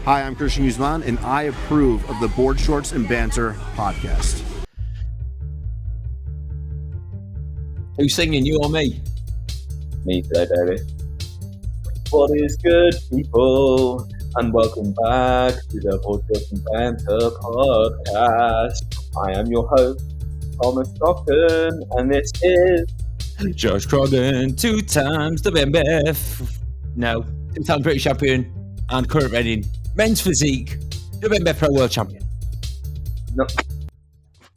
Hi, I'm Christian Guzman, and I approve of the Board Shorts and Banter podcast. Who's singing, you or me? Me today, baby. What is good, people? And welcome back to the Board Shorts and Banter podcast. I am your host, Thomas Stockton, and this is Josh Croggan, 2 times the BMBF. No, 2-time British champion and current reigning men's physique, the BMBF Pro World Champion.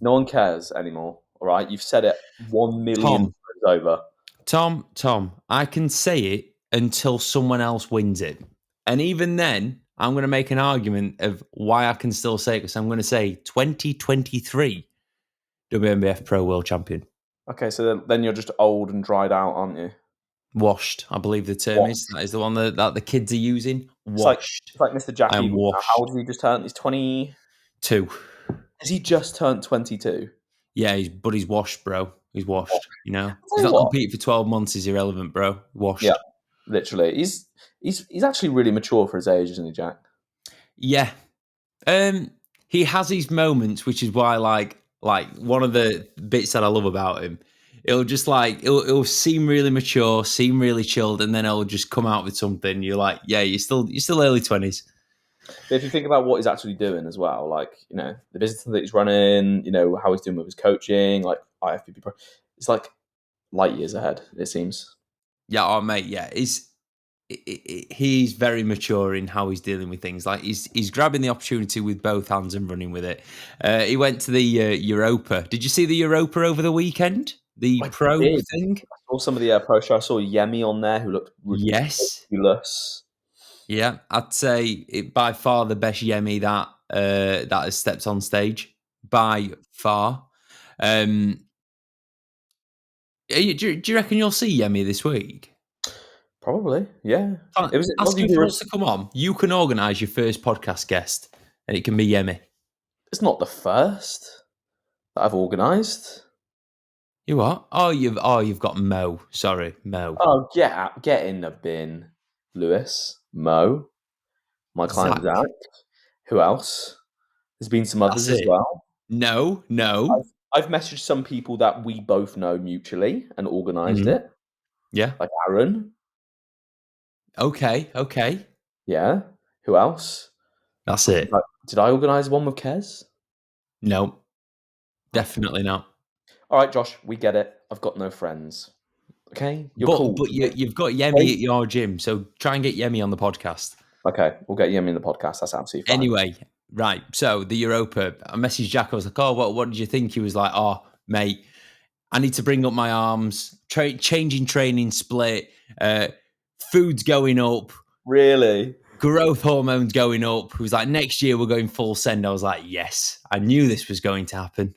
No one cares anymore, all right? You've said it 1 million times over. Tom, I can say it until someone else wins it. And even then, I'm going to make an argument of why I can still say it, because I'm going to say 2023 WNBF Pro World Champion. Okay, so then you're just old and dried out, aren't you? Washed, I believe the term is. That is the one that the kids are using. Washed. It's like Mr. Jackie. I'm washed. How old has he just turned? He's 22. Has he just turned 22? Yeah, he's washed, bro. He's washed, you know. He's not competing for 12 months is irrelevant, bro. Washed. Yeah, literally. He's actually really mature for his age, isn't he, Jack? Yeah. He has his moments, which is why like one of the bits that I love about him, it'll just it'll seem really mature, seem really chilled, and then it'll just come out with something. You're like, yeah, you're still early 20s. But if you think about what he's actually doing as well, like, you know, the business that he's running, you know, how he's doing with his coaching, like IFBB Pro, it's like light years ahead, it seems. Yeah, oh mate, yeah, he's very mature in how he's dealing with things. Like he's grabbing the opportunity with both hands and running with it. He went to the Europa. Did you see the Europa over the weekend? The pro thing? I saw some of the pro show. I saw Yemi on there who looked ridiculous. Yeah, I'd say it by far the best Yemi that has stepped on stage by far. Do you reckon you'll see Yemi this week? Probably, yeah. Ask him if he wants to come on. You can organise your first podcast guest, and it can be Yemi. It's not the first that I've organised. You what? Oh, you've got Mo. Sorry, Mo. Oh, get in the bin, Lewis. Mo, my client Zach. Who else? There's been some others as well. No. I've messaged some people that we both know mutually and organised it. Yeah, like Aaron. Okay. Yeah. Who else? That's it. Did I organise one with Kez? No, definitely not. All right, Josh, we get it. I've got no friends. Okay, you're cool. But you've got Yemi at your gym, so try and get Yemi on the podcast. Okay, we'll get Yemi in the podcast. That's absolutely fine. Anyway, right. So the Europa, I messaged Jack. I was like, "Oh, what did you think?" He was like, "Oh, mate, I need to bring up my arms. Changing training split. Food's going up. Really? Growth hormones going up." He was like, "Next year we're going full send." I was like, "Yes, I knew this was going to happen."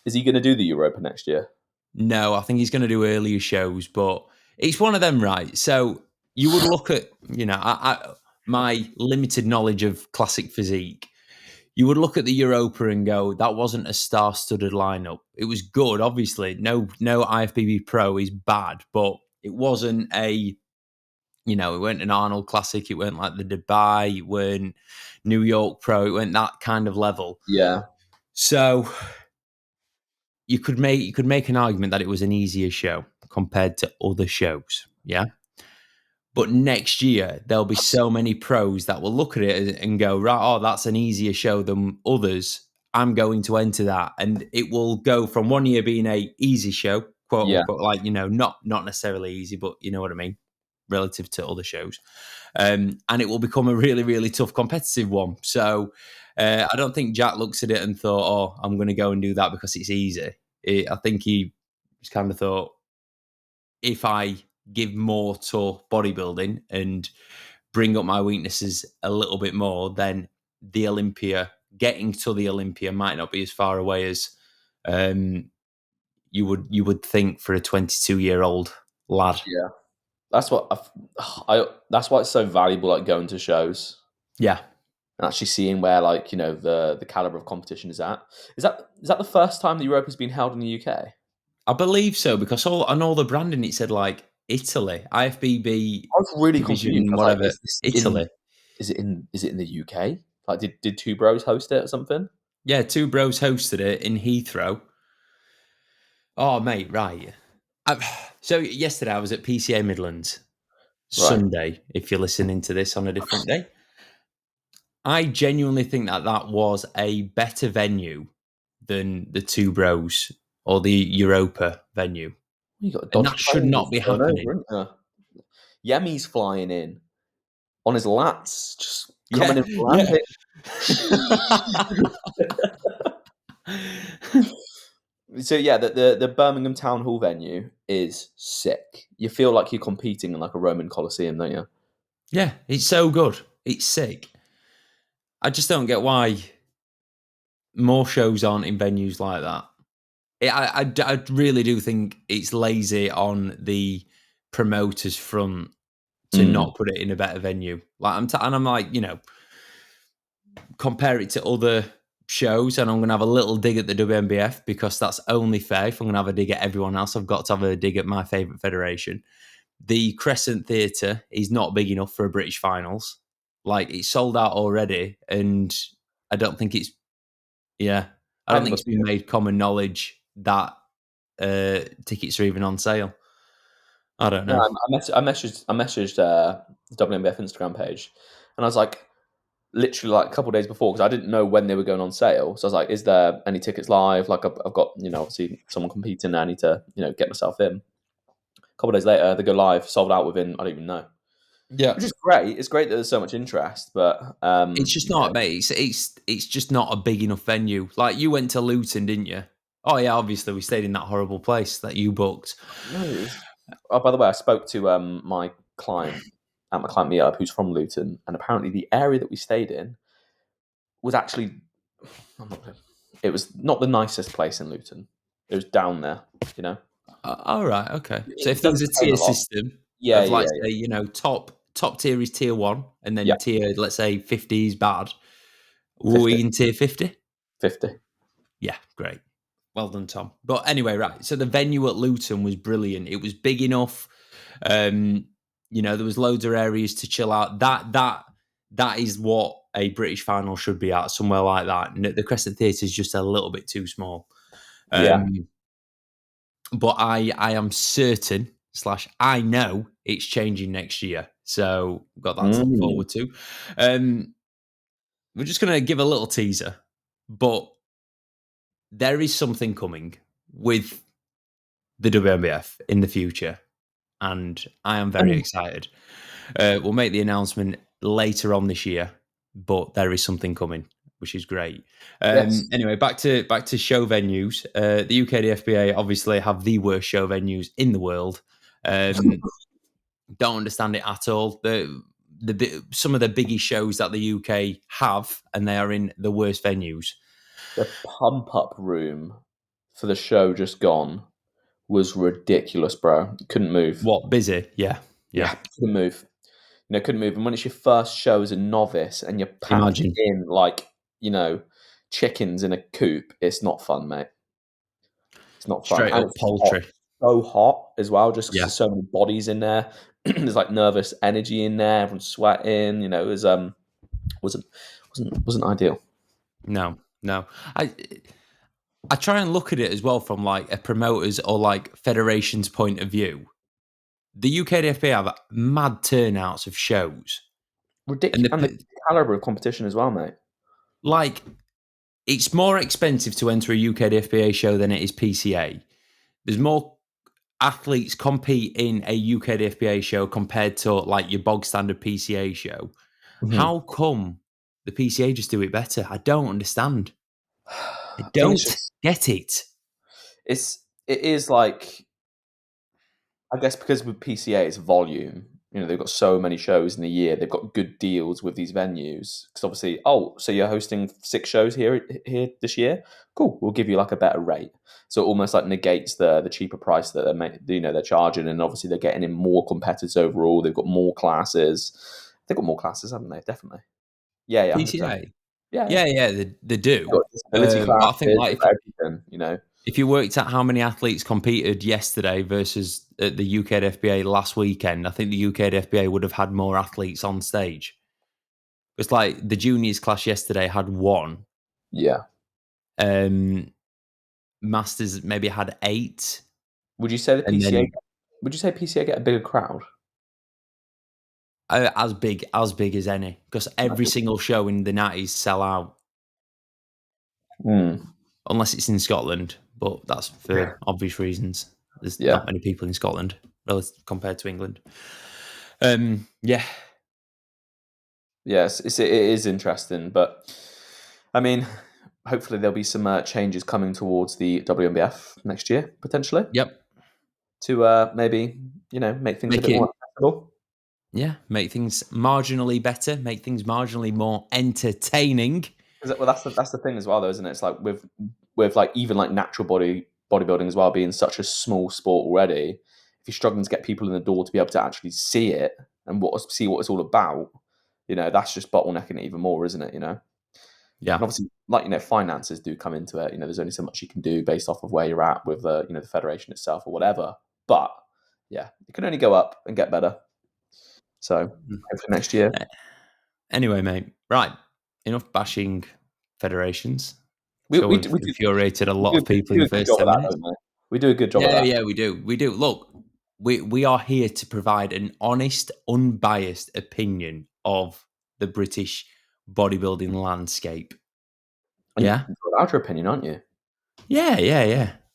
Is he going to do the Europa next year? No, I think he's going to do earlier shows, but it's one of them, right? So you would look at, you know, my limited knowledge of classic physique. You would look at the Europa and go, that wasn't a star-studded lineup. It was good, obviously. No IFBB Pro is bad, but it wasn't it weren't an Arnold Classic. It weren't like the Dubai. It weren't New York Pro. It weren't that kind of level. Yeah. So you could make an argument that it was an easier show compared to other shows, yeah? But next year, there'll be so many pros that will look at it and go, right, oh, that's an easier show than others. I'm going to enter that. And it will go from one year being a easy show, quote unquote, like, you know, not necessarily easy, but you know what I mean, relative to other shows. And it will become a really, really tough competitive one. So I don't think Jack looks at it and thought, oh, I'm going to go and do that because it's easy. I think he just kind of thought, if I give more to bodybuilding and bring up my weaknesses a little bit more, then getting to the Olympia might not be as far away as you would think for a 22-year-old lad. Yeah, that's what that's why it's so valuable, like going to shows. Yeah, and actually seeing where, like, you know, the caliber of competition is at. Is that the first time the Europa has been held in the UK? I believe so, because on all the branding it said like Italy, IFBB. I was really confused. Whatever, Italy. Is it in the UK? Like, did Two Bros host it or something? Yeah, Two Bros hosted it in Heathrow. Oh, mate, right. So yesterday I was at PCA Midlands. Right. Sunday, if you're listening to this on a different day. I genuinely think that was a better venue than the Two Bros or the Europa venue. You got a And Dodge that should plane not just be going happening. over, isn't you? Yemi's flying in on his lats, just coming Yeah, in for yeah. landing. So yeah, the Birmingham Town Hall venue is sick. You feel like you're competing in like a Roman Colosseum, don't you? Yeah, it's so good. It's sick. I just don't get why more shows aren't in venues like that. I really do think it's lazy on the promoters front to Mm. not put it in a better venue. Like and I'm like, compare it to other shows, and I'm going to have a little dig at the WNBF because that's only fair. If I'm going to have a dig at everyone else, I've got to have a dig at my favourite federation. The Crescent Theatre is not big enough for a British finals. Like, it's sold out already, and I don't think it's I I don't haven't think got it's been made common knowledge that tickets are even on sale. I don't no, know. I messaged the WNBF Instagram page, and I was like, literally like a couple of days before, because I didn't know when they were going on sale. So I was like, "Is there any tickets live? Like, I've got obviously someone competing. I need to get myself in." A couple of days later, they go live, sold out within I don't even know, Yeah. which is great. It's great that there's so much interest, but It's just not, mate. It's just not a big enough venue. Like, you went to Luton, didn't you? Oh yeah, obviously we stayed in that horrible place that you booked. no. Oh, by the way, I spoke to my client at my client meetup who's from Luton, and apparently the area that we stayed in was actually it was not the nicest place in Luton. It was down there, you know. All right, okay. So if It there doesn't was a explain a tier lot. system Yeah, of, yeah, like, yeah, say, top tier is tier 1, and yeah. then tier, let's say 50 is bad. Were 50, we in tier 50? 50. Yeah, great. Well done, Tom. But anyway, right. So the venue at Luton was brilliant. It was big enough. There was loads of areas to chill out. That is what a British final should be at, somewhere like that. And the Crescent Theatre is just a little bit too small. Yeah. But I am certain / I know it's changing next year. So got that to look Mm. forward to. We're just going to give a little teaser, but there is something coming with the WNBF in the future, and I am very Oh, excited. We'll make the announcement later on this year, but there is something coming, which is great. yes. Anyway, back to show venues. The UKDFBA obviously have the worst show venues in the world. Don't understand it at all. Some of the biggest shows that the UK have, and they are in the worst venues. The pump up room for the show just gone was ridiculous, bro. Couldn't move. What, busy? Yeah, yeah. Yeah, couldn't move. Couldn't move. And when it's your first show as a novice and you're packed Imagine in like, chickens in a coop, it's not fun, mate. It's not fun. straight And up it's hot. poultry. So hot as well, just because Yeah. there's so many bodies in there. There's like nervous energy in there, everyone's sweating, it was wasn't ideal. No. I try and look at it as well from like a promoter's or like federation's point of view. The UKDFB have mad turnouts of shows, and Ridiculous, and the caliber of competition as well, mate. like it's more expensive to enter a UKDFBA show than it is PCA. There's more athletes compete in a UKDFBA show compared to like your bog standard PCA show. Mhm. How come the PCA just do it better? I don't understand. I I think it's don't just get it. it is like, I guess because with PCA it's volume. They've got so many shows in a year. They've got good deals with these venues because obviously, so you're hosting 6 shows here this year. Cool, we'll give you like a better rate. So it almost like negates the cheaper price that they're charging, and obviously they're getting in more competitors overall. They've got more classes. They've got more classes, haven't they? Definitely. Yeah, 100%. PCA. Yeah, yeah. Yeah, they do. They've got disability But I classes. think like They've got everything. if you worked out how many athletes competed yesterday versus at the UKDFBA last weekend, I think the UKDFBA would have had more athletes on stage. It's like the juniors class yesterday had 1. Yeah. Masters maybe had 8. Would you say the And PCA? then Would you say PCA get a bigger crowd? as big as any, because every single show in the 90s sell out, unless it's in Scotland, but that's for obvious reasons. There's Yeah. not many people in Scotland compared to England. Yeah. Yes, it is interesting, but I mean, hopefully there'll be some changes coming towards the WNBF next year, potentially, Yep. to maybe make things a Make bit more it, accessible. yeah, make things marginally better, make things marginally more entertaining. Well, that's the thing as well, though, isn't it? It's like with like even like natural bodybuilding as well being such a small sport already. If you're struggling to get people in the door to be able to actually see it and see what it's all about, that's just bottlenecking it even more, isn't it? And Yeah. obviously, like finances do come into it. There's only so much you can do based off of where you're at with the federation itself or whatever. But yeah, it can only go up and get better. So hopefully next year. Anyway, mate, right. Enough bashing federations. We, Sure, we, we've do, we, do, infuriated a we, lot do, of people we in do the a good first job of 10 that, minutes. don't we? We do a good job of Yeah, that. yeah, we do. Look, we are here to provide an honest, unbiased opinion of the British bodybuilding landscape. And Yeah, you're allowed your opinion, aren't you? yeah.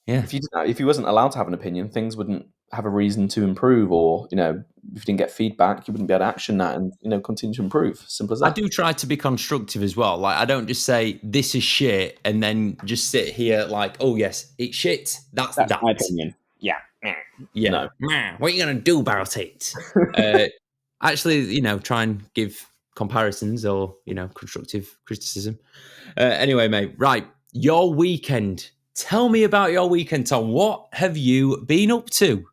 If you wasn't allowed to have an opinion, things wouldn't have a reason to improve, or if you didn't get feedback, you wouldn't be able to action that and continue to improve. Simple as I that. do try to be constructive as well. Like, I don't just say this is shit and then just sit here like, oh yes, it's shit. That's that. my opinion. Yeah. Yeah. No. What are you gonna do about it? Actually, try and give comparisons or constructive criticism. Anyway, mate, right, your weekend. Tell me about your weekend, Tom. What have you been up to?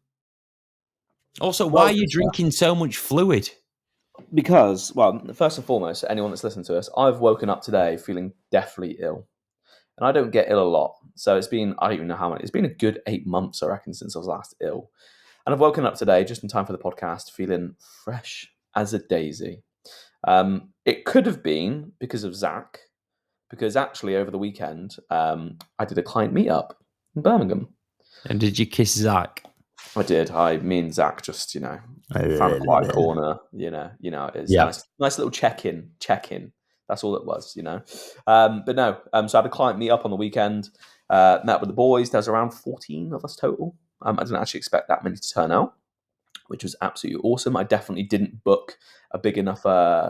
Also, why Well, are you drinking so much fluid? because, first and foremost, anyone that's listened to us, I've woken up today feeling deathly ill. And I don't get ill a lot. So it's been, I don't even know how many, it's been a good 8 months, I reckon, since I was last ill. And I've woken up today, just in time for the podcast, feeling fresh as a daisy. It could have been because of Zach, because actually over the weekend, I did a client meetup in Birmingham. And did you kiss Zach? I did. Me and Zach just, found a quiet corner. You know, it is Yeah. nice little check-in. That's all it was. But no. So I had a client meet up on the weekend. Met with the boys. There was around 14 of us total. I didn't actually expect that many to turn out, which was absolutely awesome. I definitely didn't book a big enough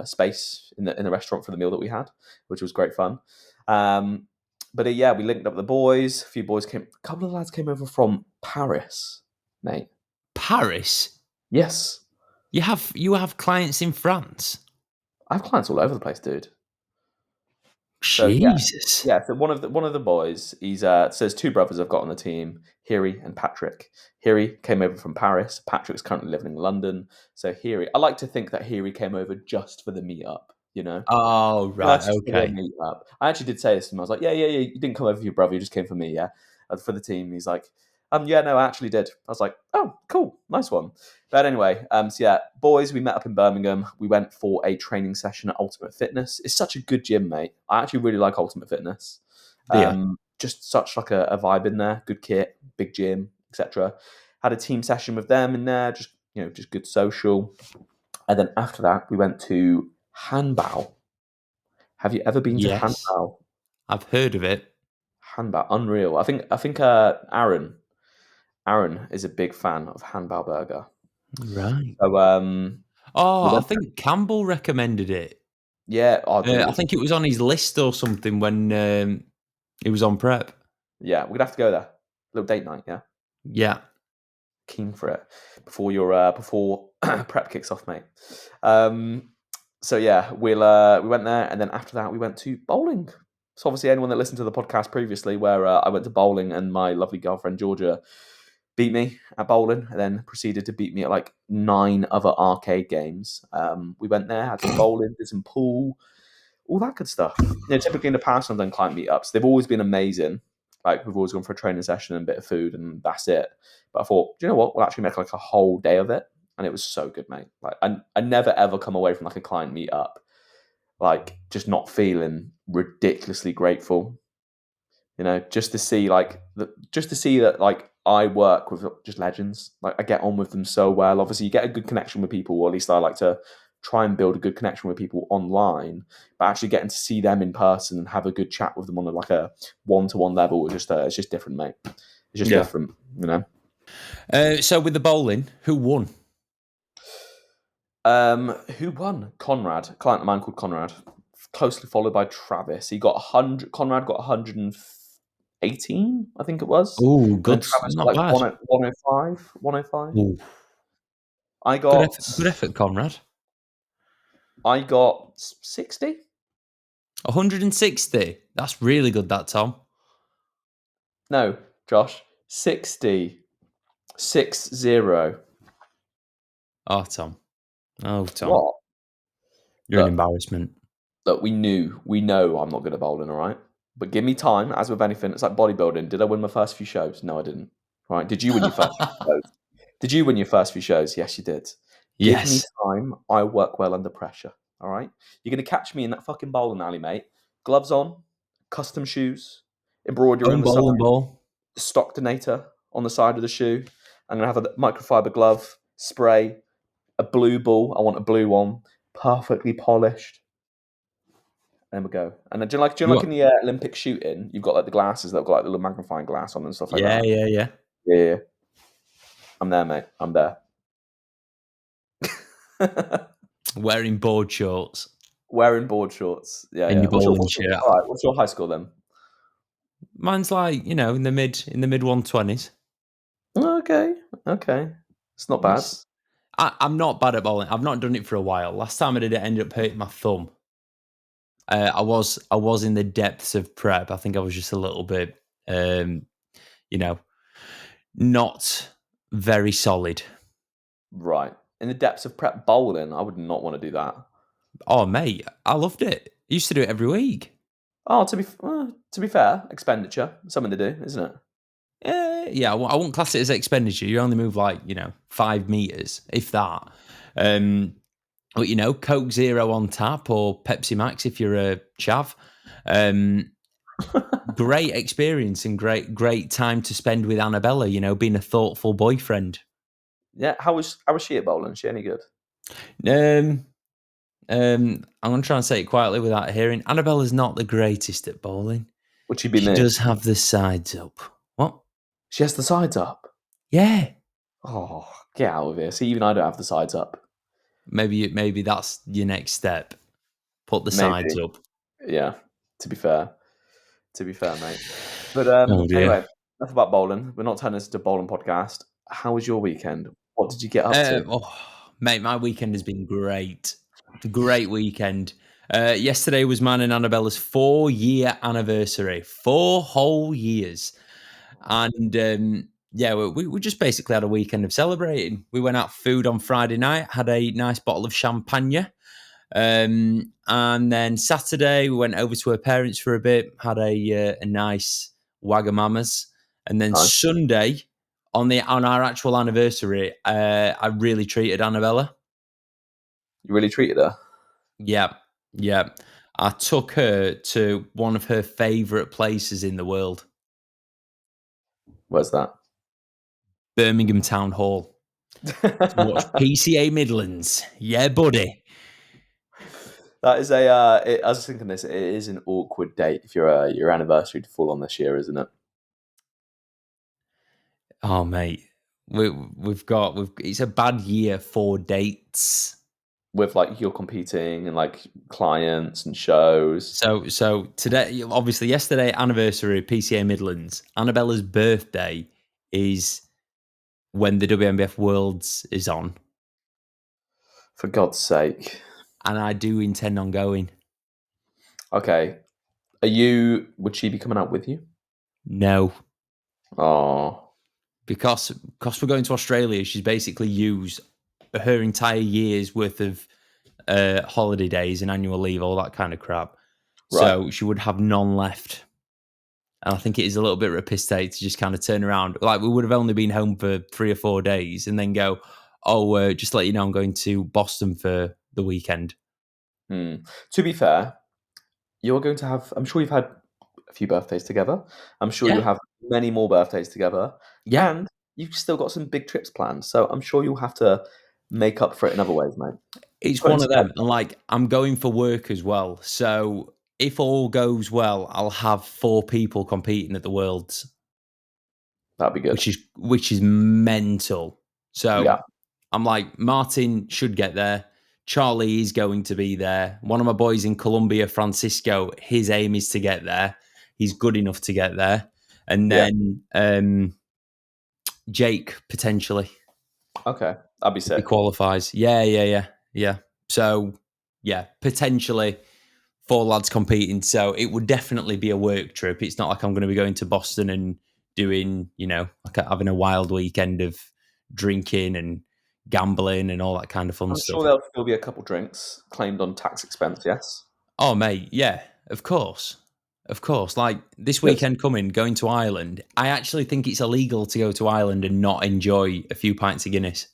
space in the restaurant for the meal that we had, which was great fun. But yeah, we linked up with the boys. A couple of lads came over from Paris, mate. Paris? Yes. You have clients in France? I have clients all over the place, dude. So Jesus. yeah. So one of the boys, he's so there's two brothers I've got on the team, Hiri and Patrick. Hiri came over from Paris. Patrick's currently living in London. So I like to think that Hiri came over just for the meetup. Oh, right. That's just for the Okay. meetup. I actually did say this to him. I was like, yeah. You didn't come over for your brother. You just came for me, yeah, for the team. He's like, yeah, no, I actually did. I was like, oh, cool, nice one. But anyway, so yeah, boys, we met up in Birmingham. We went for a training session at Ultimate Fitness. It's such a good gym, mate. I actually really like Ultimate Fitness. Yeah. Just such like a vibe in there. Good kit, big gym, etc. Had a team session with them in there. Just good social. And then after that, we went to handball. Have you ever been to Yes. handball? I've heard of it. Handball, unreal. I think Aaron is a big fan of handball burger. Right. So I think Campbell recommended it. yeah, dude, I think it was on his list or something when he was on prep. yeah, we're gonna have to go there. Little date night, yeah. Yeah. Keen for it before prep kicks off, mate. So yeah, we went there, and then after that we went to bowling. So obviously, anyone that listened to the podcast previously, where I went to bowling, and my lovely girlfriend Georgia beat me at bowling, and then proceeded to beat me at like 9 other arcade games. We went there, had some bowling, did some pool, all that good stuff. Typically in the past, I've done client meetups. They've always been amazing. Like we've always gone for a training session and a bit of food, and that's it. But I thought, do you know what? We'll actually make like a whole day of it, and it was so good, mate. Like I never ever come away from like a client meetup like just not feeling ridiculously grateful. Just to see that like I work with just legends. Like I get on with them so well. Obviously, you get a good connection with people, or at least I like to try and build a good connection with people online. But actually getting to see them in person and have a good chat with them on like a one-to-one level, it's just different, mate. It's just different, So with the bowling, who won? Who won? Conrad, a client of mine called Conrad, closely followed by Travis. He got 100. Conrad got 118, I think it was. Oh, And then good, Travis got not like bad. 105. 105. Ooh. I Good got effort, Conrad. 60. 160. That's really good, that, Tom. No, Josh, 60. 60. Oh, Tom. Oh, Tom. What? You're an Look, embarrassment. look, we know I'm not good at bowling, all right? But give me time, as with anything, it's like bodybuilding. Did I win my first few shows? No, I didn't. Right? Did you win your first few shows? Did you win your first few shows? Yes, you did. Give me Yes. time. I work well under pressure. All right? You're going to catch me in that fucking bowling alley, mate. Gloves on, custom shoes, embroidery on Own the side, bowling ball. Stocktonator on the side of the shoe. I'm going to have a microfiber glove, spray, a blue ball. I want a blue one, perfectly polished. There we go. And then, do you know, like in the Olympic shooting, you've got like the glasses that have got like the little magnifying glass on and stuff like Yeah. that. Yeah. I'm there, mate. I'm there. Wearing board shorts. Wearing board shorts. Yeah, And yeah. your bowling shirt. All right, what's your high score then? Mine's like, in the mid 120s. Okay. It's not bad. I'm not bad at bowling. I've not done it for a while. Last time I did it, I ended up hurting my thumb. I was in the depths of prep. I think I was just a little bit, not very solid. Right. In the depths of prep bowling, I would not want to do that. Oh, mate, I loved it. I used to do it every week. Oh, to be fair, expenditure, something to do, isn't it? Yeah, I won't class it as expenditure. You only move 5 meters, if that. But Coke Zero on tap or Pepsi Max if you're a chav. Great experience and great time to spend with Annabella. Being a thoughtful boyfriend. Yeah. How was she at bowling? Is she any good? I'm going to try and say it quietly without hearing. Annabella's not the greatest at bowling. Would she be She me? does have the sides up. What? She has the sides up. Yeah. Oh, get out of here. See, even I don't have the sides up. Maybe that's your next step. Put the sides up. Yeah. To be fair, mate. But Oh, dear. anyway, enough about bowling. We're not turning this into a bowling podcast. How was your weekend? What did you get up to? Mate, my weekend has been great. It's a great weekend. Yesterday was mine and Annabella's 4-year anniversary. 4 whole years. And we just basically had a weekend of celebrating. We went out for food on Friday night, had a nice bottle of champagne. And then Saturday, we went over to her parents for a bit, had a nice Wagamama's. And then Nice. Sunday, on our actual anniversary, I really treated Annabella. You really treated her? Yeah. I took her to one of her favourite places in the world. Where's that? Birmingham Town Hall. To watch PCA Midlands. Yeah, buddy. That is I was thinking this. It is an awkward date if your anniversary to fall on this year, isn't it? Oh, mate, it's a bad year for dates. With like you're competing and like clients and shows. So today, obviously, yesterday anniversary PCA Midlands. Annabella's birthday is when the WNBF Worlds is on. For God's sake! And I do intend on going. Okay, would she be coming out with you? No. Oh, Because we're going to Australia, she's basically used her entire year's worth of holiday days and annual leave, all that kind of crap. Right. So she would have none left. And I think it is a little bit of a piss take to just kind of turn around. Like, we would have only been home for 3 or 4 days and then go, just to let you know, I'm going to Boston for the weekend. To be fair, you're going to have. I'm sure you've had a few birthdays together. I'm sure Yeah. you'll have many more birthdays together, Yeah. and you've still got some big trips planned. So I'm sure you'll have to make up for it in other ways, mate. It's Put one into of them. And like, I'm going for work as well. So if all goes well, I'll have 4 people competing at the Worlds, that'd be good. which is mental. So Yeah. I'm like, Martin should get there. Charlie is going to be there. One of my boys in Colombia, Francisco, his aim is to get there. He's good enough to get there. And Yeah. then Jake potentially, Okay. That'd be if he sick. qualifies. Yeah. So yeah, potentially 4 lads competing. So it would definitely be a work trip. It's not like I'm going to be going to Boston and doing, like having a wild weekend of drinking and gambling and all that kind of fun I'm stuff. sure there'll still be a couple drinks claimed on tax expense. Yes. Oh, mate, yeah, of course. Of course. Like this Good. weekend coming, going to Ireland, I actually think it's illegal to go to Ireland and not enjoy a few pints of Guinness.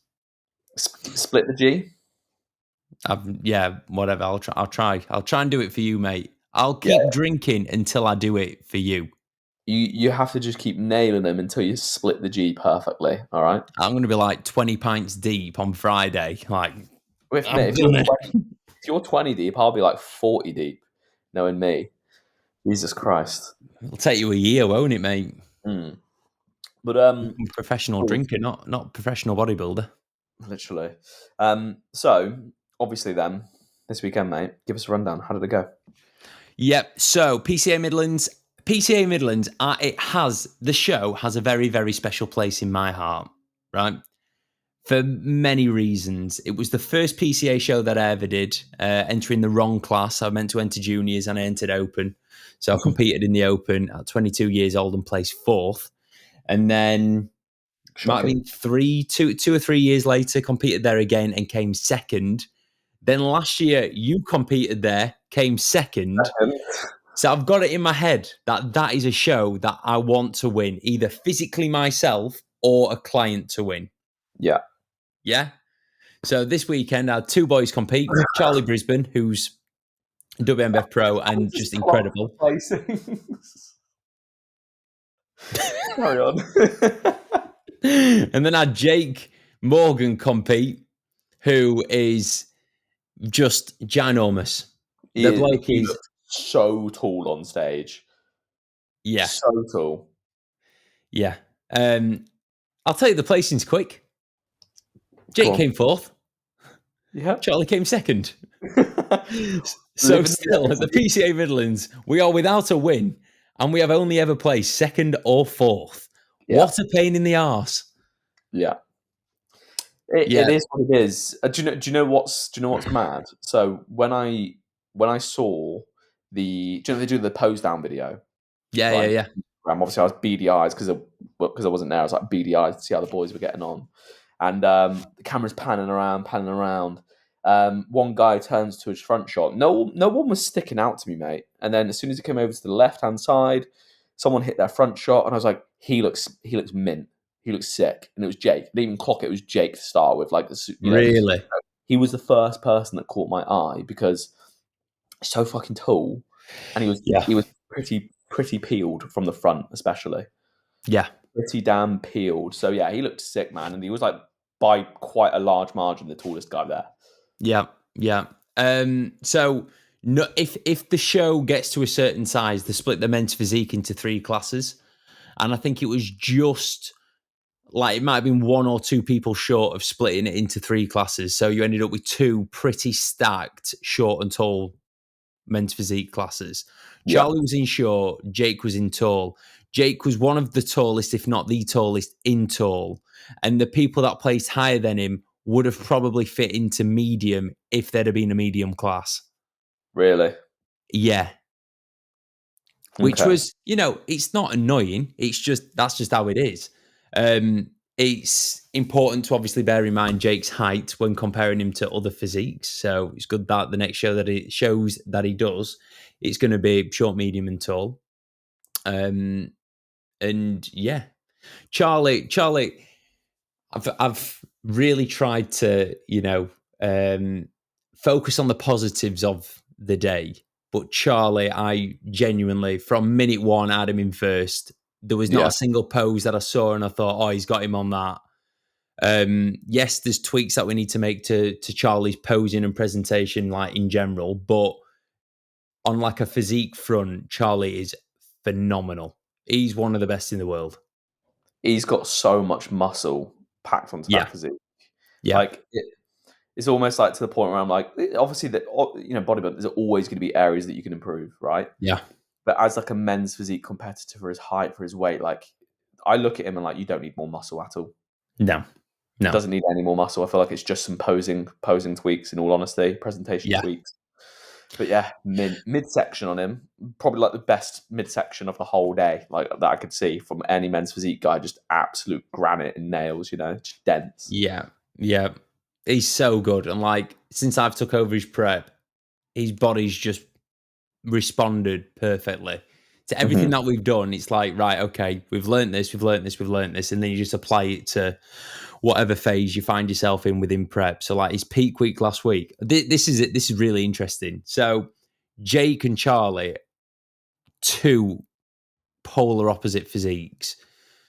Split the G. Yeah, whatever. I'll try. I'll try and do it for you, mate. I'll Yeah. keep drinking until I do it for you. You have to just keep nailing them until you split the G perfectly. All right. I'm going to be like 20 pints deep on Friday. Like, If I've if done it. you're 20 deep, I'll be like 40 deep. Knowing me, Jesus Christ. It'll take you a year, won't it, mate? Mm. But I'm a professional cool. drinker, not professional bodybuilder. Literally. So obviously then this weekend, mate, give us a rundown. How did it go? Yep. So PCA Midlands, the show has a very, very special place in my heart, right? For many reasons. It was the first PCA show that I ever did, entering the wrong class. I meant to enter juniors and I entered open. So I competed in the open at 22 years old and placed 4th. And then might have been 2 or 3 years later, competed there again and came 2nd. Then last year, you competed there, came 2nd. So I've got it in my head that is a show that I want to win, either physically myself or a client to win. Yeah. Yeah. So this weekend, I had 2 boys compete. Charlie Brisbane, who's WMBF Pro and just incredible. Carry on. And then I had Jake Morgan compete, who is just ginormous. The bloke He is looks so tall on stage. Yeah. So tall. Yeah. I'll tell you the placings quick. Jake came 4th. Yeah. Charlie came 2nd. So still, at the PCA Midlands, we are without a win, and we have only ever placed 2nd or 4th. Yeah. What a pain in the arse. Yeah. It is what it is. Do you know what's mad? So when I saw they do the pose down video? Yeah. Obviously, I was beady eyes because I wasn't there. I was like beady eyes to see how the boys were getting on, and the camera's panning around. One guy turns to his front shot. No one was sticking out to me, mate. And then as soon as it came over to the left hand side, someone hit their front shot, and I was like, he looks mint. He looks sick, and it was Jake. I didn't even clock it. It was Jake to start with. Like Really? he was the first person that caught my eye because he's so fucking tall, and he was pretty peeled from the front, especially. Yeah. Pretty damn peeled. So yeah, he looked sick, man, and he was like by quite a large margin the tallest guy there. Yeah. So no, if the show gets to a certain size, they split the men's physique into 3 classes, and I think it was just like it might have been 1 or 2 people short of splitting it into 3 classes. So you ended up with 2 pretty stacked short and tall men's physique classes. Charlie was in short, Jake was in tall. Jake was one of the tallest, if not the tallest, in tall. And the people that placed higher than him would have probably fit into medium if there'd have been a medium class. Really? Yeah. Which was, it's not annoying. It's just, that's just how it is. It's important to obviously bear in mind Jake's height when comparing him to other physiques. So it's good that the next show that it shows that he does, it's going to be short, medium, and tall. And yeah, Charlie, I've really tried to, focus on the positives of the day. But Charlie, I genuinely, from minute one, had him in first. There was not a single pose that I saw and I thought, oh, he's got him on that. Yes, there's tweaks that we need to make to Charlie's posing and presentation, like in general, but on like a physique front, Charlie is phenomenal. He's one of the best in the world. He's got so much muscle packed onto that physique. Yeah. Like it's almost like to the point where I'm like, obviously that, you know, bodybuilding, there's always going to be areas that you can improve, right? Yeah. But as like a men's physique competitor for his height, for his weight, like I look at him and like, you don't need more muscle at all. No. Doesn't need any more muscle. I feel like it's just some posing tweaks, in all honesty, presentation tweaks. But yeah, midsection on him, probably like the best midsection of the whole day, like that I could see from any men's physique guy. Just absolute granite and nails, you know, just dense. Yeah. He's so good, and like since I've took over his prep, his body's just responded perfectly to everything that we've done. It's like, right, okay, we've learned this, and then you just apply it to whatever phase you find yourself in within prep. So like his peak week last week, this is really interesting. So Jake and Charlie, two polar opposite physiques.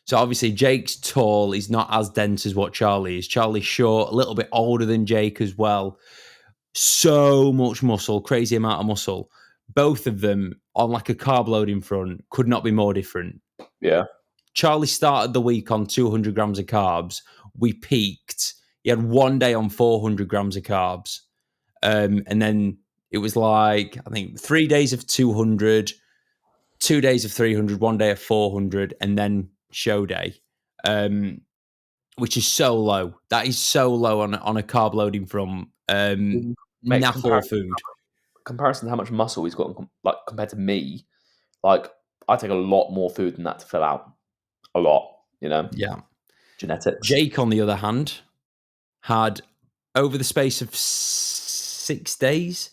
So obviously Jake's tall, he's not as dense as what Charlie is. Charlie's short, a little bit older than Jake as well. So much muscle, crazy amount of muscle. Both of them on like a carb loading front could not be more different. Yeah. Charlie started the week on 200 grams of carbs. We peaked. He had one day on 400 grams of carbs. And then it was like, I think 3 days of 200, 2 days of 300, 1 day of 400, and then show day, which is so low. That is so low on a carb loading from naff food. Comparison to how much muscle he's got, like compared to me, like I take a lot more food than that to fill out. A lot, you know? Yeah. Genetics. Jake, on the other hand, had over the space of 6 days,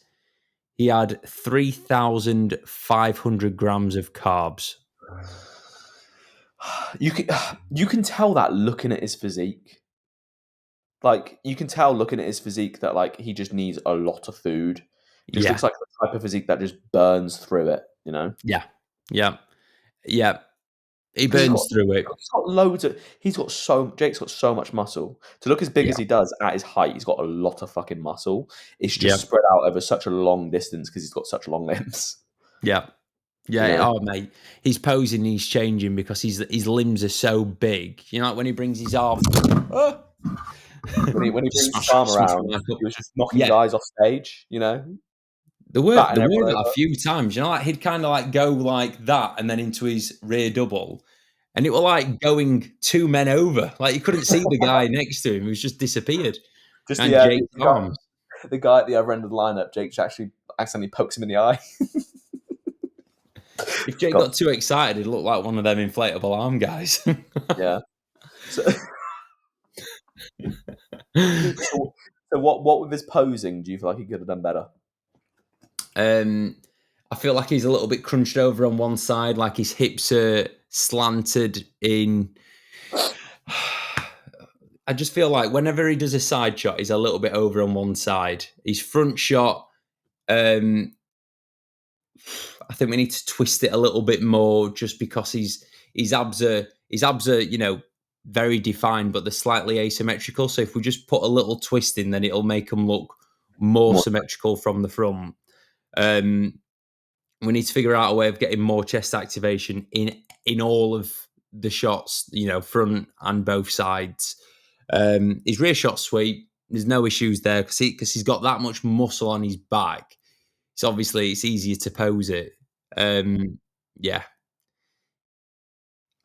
he had 3,500 grams of carbs. You can tell that looking at his physique. Like you can tell looking at his physique that like he just needs a lot of food. It just looks like the type of physique that just burns through it, you know? Yeah. He burns through it. Jake's got so much muscle. To look as big as he does at his height, he's got a lot of fucking muscle. It's just spread out over such a long distance because he's got such long limbs. Yeah. Oh, mate. He's posing, he's changing because his limbs are so big. You know, like when he brings his arm. Oh! When he brings his arm around, he was just knocking guys off stage, you know? There were that a few times. You know, like he'd kind of like go like that and then into his rear double. And it was like going 2 men over. Like you couldn't see the guy next to him. He was just disappeared. Just the guy at the other end of the lineup, Jake actually accidentally pokes him in the eye. If Jake got too excited, he'd look like one of them inflatable arm guys. Yeah. So what with his posing do you feel like he could have done better? I feel like he's a little bit crunched over on one side, like his hips are slanted in. I just feel like whenever he does a side shot, he's a little bit over on one side. His front shot, I think we need to twist it a little bit more, just because his abs are, you know, very defined, but they're slightly asymmetrical. So if we just put a little twist in, then it'll make them look more symmetrical from the front. We need to figure out a way of getting more chest activation in all of the shots, you know, front and both sides. His rear shot sweep, there's no issues there because he's got that much muscle on his back. So obviously it's easier to pose it. Yeah.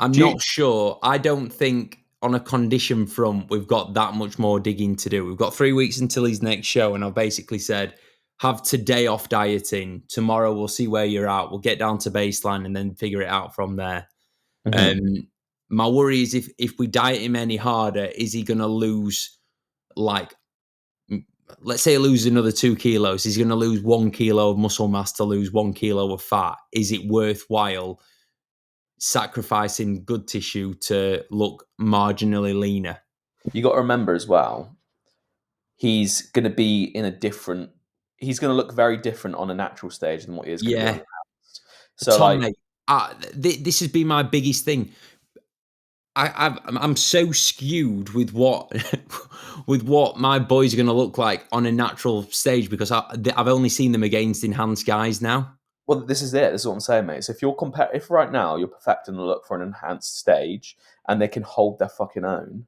I'm not sure. I don't think on a condition front we've got that much more digging to do. We've got 3 weeks until his next show, and I've basically said, have today off dieting. Tomorrow we'll see where you're at. We'll get down to baseline and then figure it out from there. My worry is if we diet him any harder, is he going to lose, like, let's say he loses another 2 kilos. He's going to lose 1 kilo of muscle mass to lose 1 kilo of fat. Is it worthwhile sacrificing good tissue to look marginally leaner? You got to remember as well, he's going to be in a different he's going to look very different on a natural stage than what he is going to be on Yeah. enhanced. So Tom, like, mate, this has been my biggest thing. I'm so skewed with what with what my boys are going to look like on a natural stage because I've only seen them against enhanced guys now. well, this is it. This is what I'm saying, mate. So if right now you're perfecting the look for an enhanced stage and they can hold their fucking own,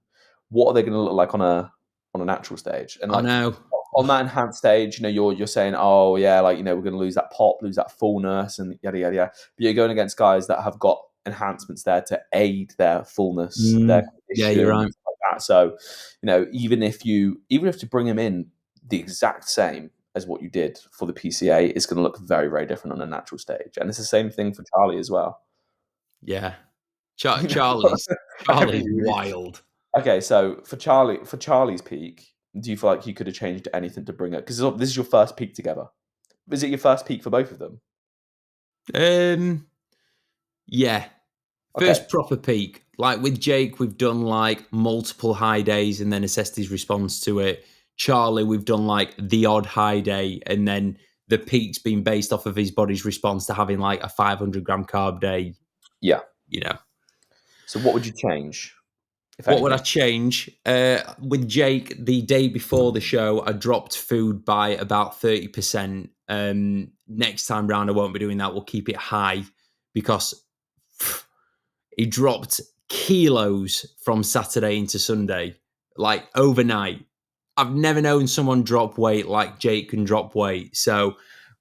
what are they going to look like on a natural stage? And I like know. on that enhanced stage, you're saying, oh yeah, like we're going to lose that pop, lose that fullness, and yada yada yada. But you're going against guys that have got enhancements there to aid their fullness, their Yeah, you're condition, right. like that. So, even if you bring them in the exact same as what you did for the PCA, it's going to look very, very different on a natural stage. And it's the same thing for Charlie as well. Yeah, You know? Charlie's I mean, wild. okay, so for Charlie's peak, do you feel like you could have changed anything to bring it? Because this is your first peak together. Is it your first peak for both of them? Yeah, Okay. first proper peak. Like with Jake, we've done like multiple high days and then assessed his response to it. Charlie, we've done like the odd high day and then the peak's been based off of his body's response to having like a 500-gram carb day. Yeah. You know, So what would you change, if what would I anything? change? With Jake, the day before the show, I dropped food by about 30%. Next time round, I won't be doing that. We'll keep it high because he dropped kilos from Saturday into Sunday, like overnight. I've never known someone drop weight like Jake can drop weight. So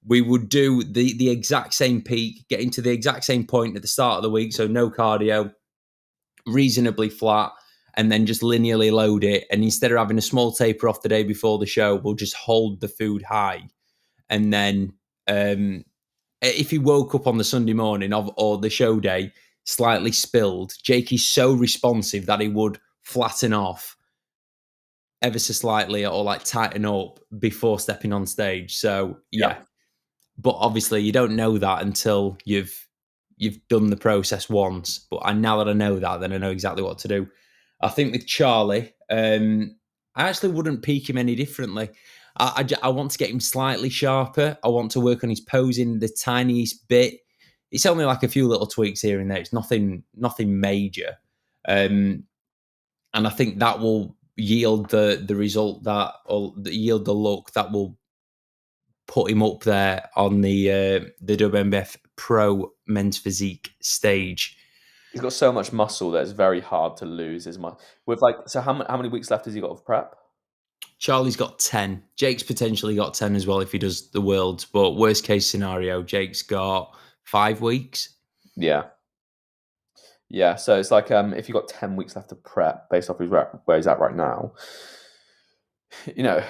we would do the exact same peak, getting to the exact same point at the start of the week. So no cardio, reasonably flat, and then just linearly load it. And instead of having a small taper off the day before the show, we'll just hold the food high. And then if he woke up on the Sunday morning or the show day slightly spilled, Jake is so responsive that he would flatten off ever so slightly or like tighten up before stepping on stage. So yeah, but obviously you don't know that until you've done the process once. But now that I know that, then I know exactly what to do. I think with Charlie, I actually wouldn't peak him any differently. I want to get him slightly sharper. I want to work on his posing the tiniest bit. It's only like a few little tweaks here and there. It's nothing major. And I think that will yield the result that, or yield the look that will put him up there on the WMBF Pro Men's Physique stage. He's got so much muscle that it's very hard to lose his muscle. With so how many weeks left has he got of prep? Charlie's got 10. Jake's potentially got 10 as well if he does the Worlds. But worst case scenario, Jake's got 5 weeks. Yeah. Yeah, so it's like if you've got 10 weeks left of prep based off where he's at right now, a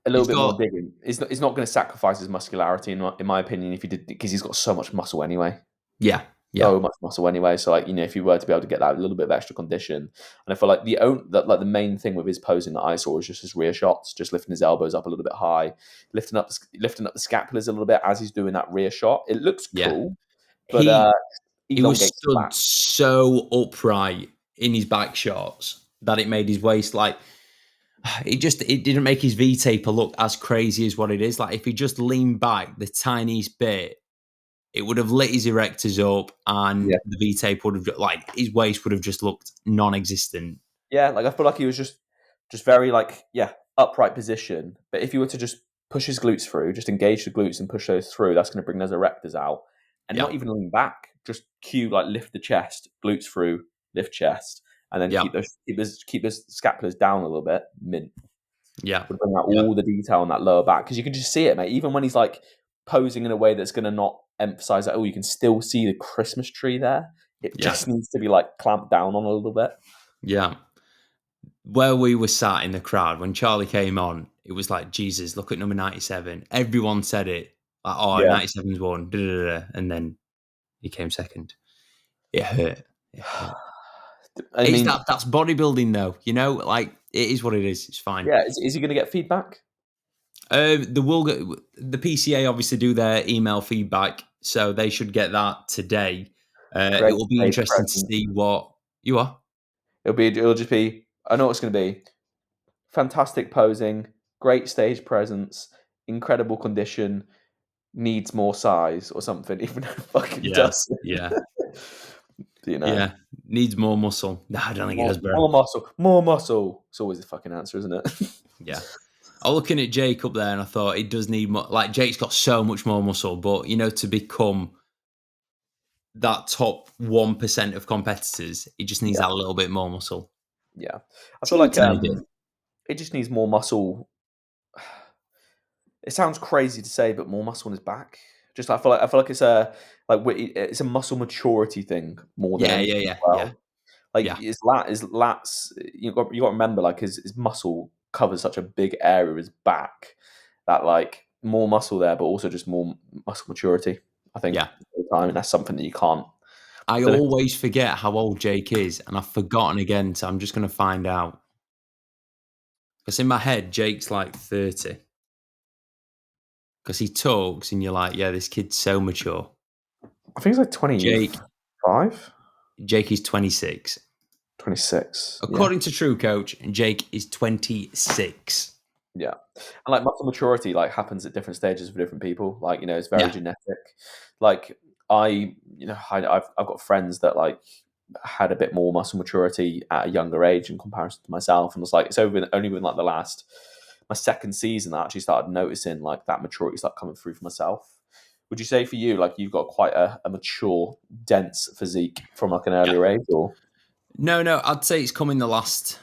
little bit more digging. He's not going to sacrifice his muscularity, in my opinion, if he did, because he's got so much muscle anyway. Yeah. So much muscle anyway. So if you were to be able to get that little bit of extra condition, and I feel like the main thing with his posing that I saw was just his rear shots, just lifting his elbows up a little bit high, lifting up the scapulars a little bit as he's doing that rear shot. It looks cool, but he was stood back. so upright in his back shots that it made his waist like it didn't make his V taper look as crazy as what it is. Like if he just leaned back the tiniest bit, it would have lit his erectors up, and the V tape would have his waist would have just looked non-existent. Yeah, like I feel like he was just very upright position. But if you were to just push his glutes through, just engage the glutes and push those through, that's going to bring those erectors out, and not even lean back. Just lift the chest, glutes through, lift chest, and then keep those scapulars down a little bit. Mint. Yeah, would bring out all the detail on that lower back because you can just see it, mate. Even when he's like posing in a way that's going to not emphasize that. Oh, you can still see the Christmas tree there. It just needs to be clamped down on a little bit. Yeah. Where we were sat in the crowd when Charlie came on, it was like, Jesus, look at number 97. Everyone said it. Like, 97's won. And then he came second. It hurt. I mean, that's bodybuilding, though. It is what it is. It's fine. Yeah. Is he going to get feedback? The PCA obviously do their email feedback, so they should get that today. It will be interesting to see what you are. It'll just be. I know what it's going to be. Fantastic posing, great stage presence, incredible condition, needs more size or something, even though it fucking Yeah, doesn't. yeah, You know, yeah. Needs more muscle. No, I don't think it does, bro. more muscle, more muscle. It's always the fucking answer, isn't it? Yeah. I was looking at Jake up there and I thought he does need more. Like, Jake's got so much more muscle, but, to become that top 1% of competitors, he just needs Yeah, that little bit more muscle. yeah. I feel Teeny like tiny bit. it just needs more muscle. It sounds crazy to say, but more muscle on his back. Just I feel like it's a muscle maturity thing more than Yeah, yeah, anything as yeah, yeah, well. Like yeah, his lats, you got to remember, like his muscle covers such a big area of his back that like more muscle there, but also just more muscle maturity. I think yeah. at the time, and that's something that you can't. I Don't know. always forget how old Jake is, and I've forgotten again, so I'm just going to find out. Because in my head, Jake's like 30. Because he talks, and you're like, yeah, this kid's so mature. I think it's like Jake, 25, Jake is 26. 26. Yeah. According to True Coach, Jake is 26. Yeah, and like muscle maturity like happens at different stages for different people. Like it's very Yeah, genetic. Like I've got friends that like had a bit more muscle maturity at a younger age in comparison to myself, and it's only been like my second season that I actually started noticing like that maturity start coming through for myself. Would you say for you like you've got quite a mature, dense physique from like an yeah. earlier age, or No, I'd say it's coming last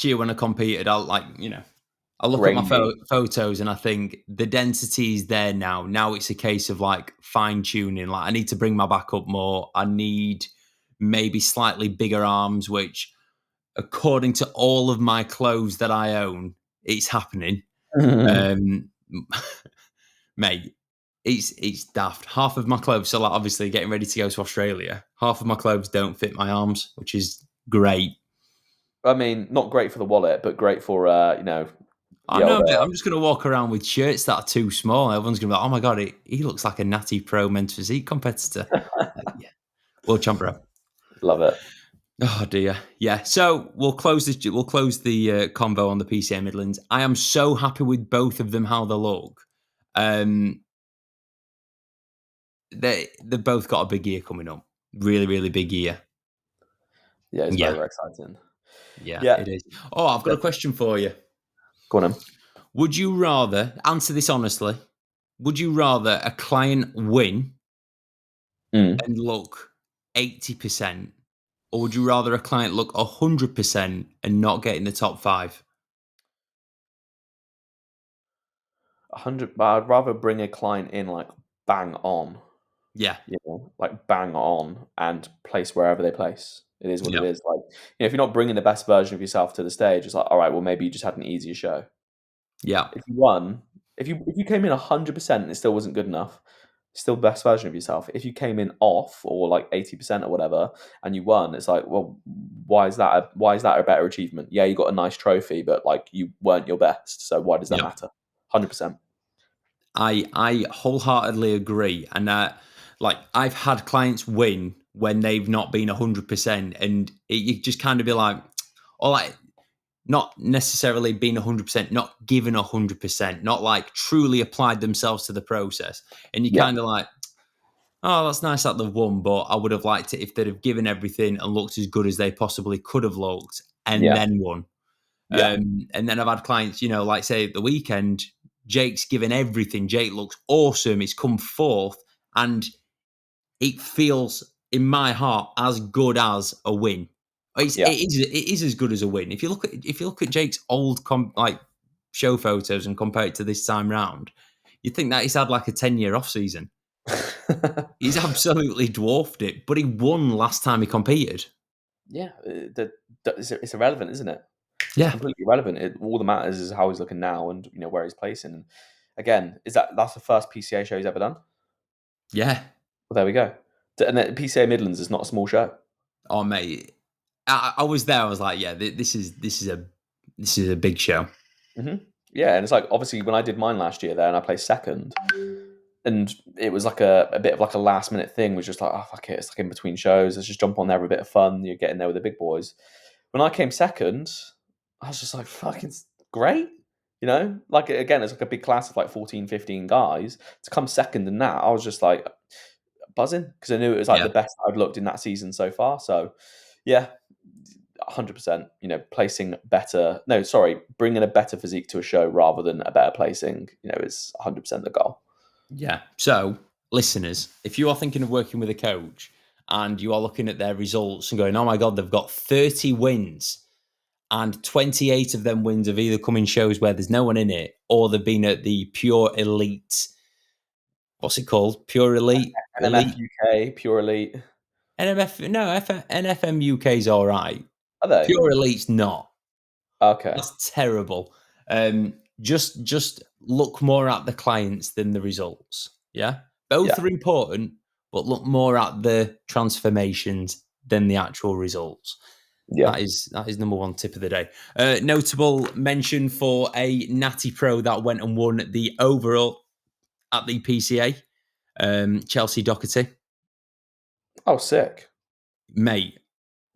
year when I competed. I look at my grainy? photos and I think the density is there now. Now it's a case of like fine tuning. Like I need to bring my back up more. I need maybe slightly bigger arms, which according to all of my clothes that I own, it's happening. Um, mate, it's daft. Half of my clothes, so like obviously getting ready to go to Australia, half of my clothes don't fit my arms, which is great. I mean, not great for the wallet, but great for I the old. know, mate. I'm just going to walk around with shirts that are too small. Everyone's going to be like, oh my God, he looks like a natty pro men's physique competitor. Like, yeah. World champ, bro. Love it. Oh dear. Yeah. So we'll close the convo on the PCA Midlands. I am so happy with both of them, how they look. They've both got a big year coming up. Really, really big year. Yeah, it's very, Yeah. very exciting. Yeah, Yeah, it is. Oh, I've got a question for you. go on. Would you rather, answer this honestly, would you rather a client win Mm. and look 80%, or would you rather a client look 100% and not get in the top 5? 100. But I'd rather bring a client in like bang on, Yeah, like bang on, and place wherever they place. It is what it yeah, is. Like, if you're not bringing the best version of yourself to the stage, it's like, all right, well, maybe you just had an easier show. yeah, If you won, if you came in 100% and it still wasn't good enough, still the best version of yourself. If you came in off or like 80% or whatever and you won, it's like, well, why is that a better achievement? Yeah, you got a nice trophy, but like you weren't your best. So why does that yeah. matter? 100%. I wholeheartedly agree. And like I've had clients win when they've not been 100%, and you just kind of be like, or like not necessarily being 100%, not given 100%, not like truly applied themselves to the process. And you Yeah, kind of like, oh, that's nice that they've won, but I would have liked it if they'd have given everything and looked as good as they possibly could have looked and yeah, then won. yeah, And then I've had clients, like say at the weekend, Jake's given everything. Jake looks awesome. It's come fourth, and it feels in my heart as good as a win. yeah. It is as good as a win. If you look at Jake's old like show photos and compare it to this time round, you think that he's had like a 10-year off season. He's absolutely dwarfed it, but he won last time he competed. Yeah, it's irrelevant, isn't it? It's Yeah, completely irrelevant. All that matters is how he's looking now and where he's placing. And again, that's the first PCA show he's ever done? yeah. Well, there we go. And then PCA Midlands is not a small show. Oh mate, I was there. I was like, yeah, this is a big show. Yeah, and it's like obviously when I did mine last year there and I placed second, and it was like a bit of like a last minute thing, was just like, oh fuck it, it's like in between shows, let's just jump on there for a bit of fun. You're getting there with the big boys. When I came second, I was just like, fucking great. You know, like again, it's like a big class of like 14, 15 guys. To come second in that, I was just like buzzing because I knew it was like Yeah. the best I'd looked in that season so far. So, yeah, 100%. You know, placing better. No, sorry, bringing a better physique to a show rather than a better placing. You know, is 100% the goal. Yeah. So, listeners, if you are thinking of working with a coach and you are looking at their results and going, oh my God, they've got 30 wins and 28 of them wins have either come in shows where there's no one in it or they've been at the pure elite. What's it called? Pure elite? NMF Elite? UK, pure elite. NMF? No, NFM UK is all right. Are they? Pure elite's not. Okay. That's terrible. Just look more at the clients than the results. Yeah, both Yeah. are important, but look more at the transformations than the actual results. Yeah. That is number one tip of the day. Notable mention for a Natty Pro that went and won the overall at the PCA. Chelsea Doherty, Oh, sick. mate.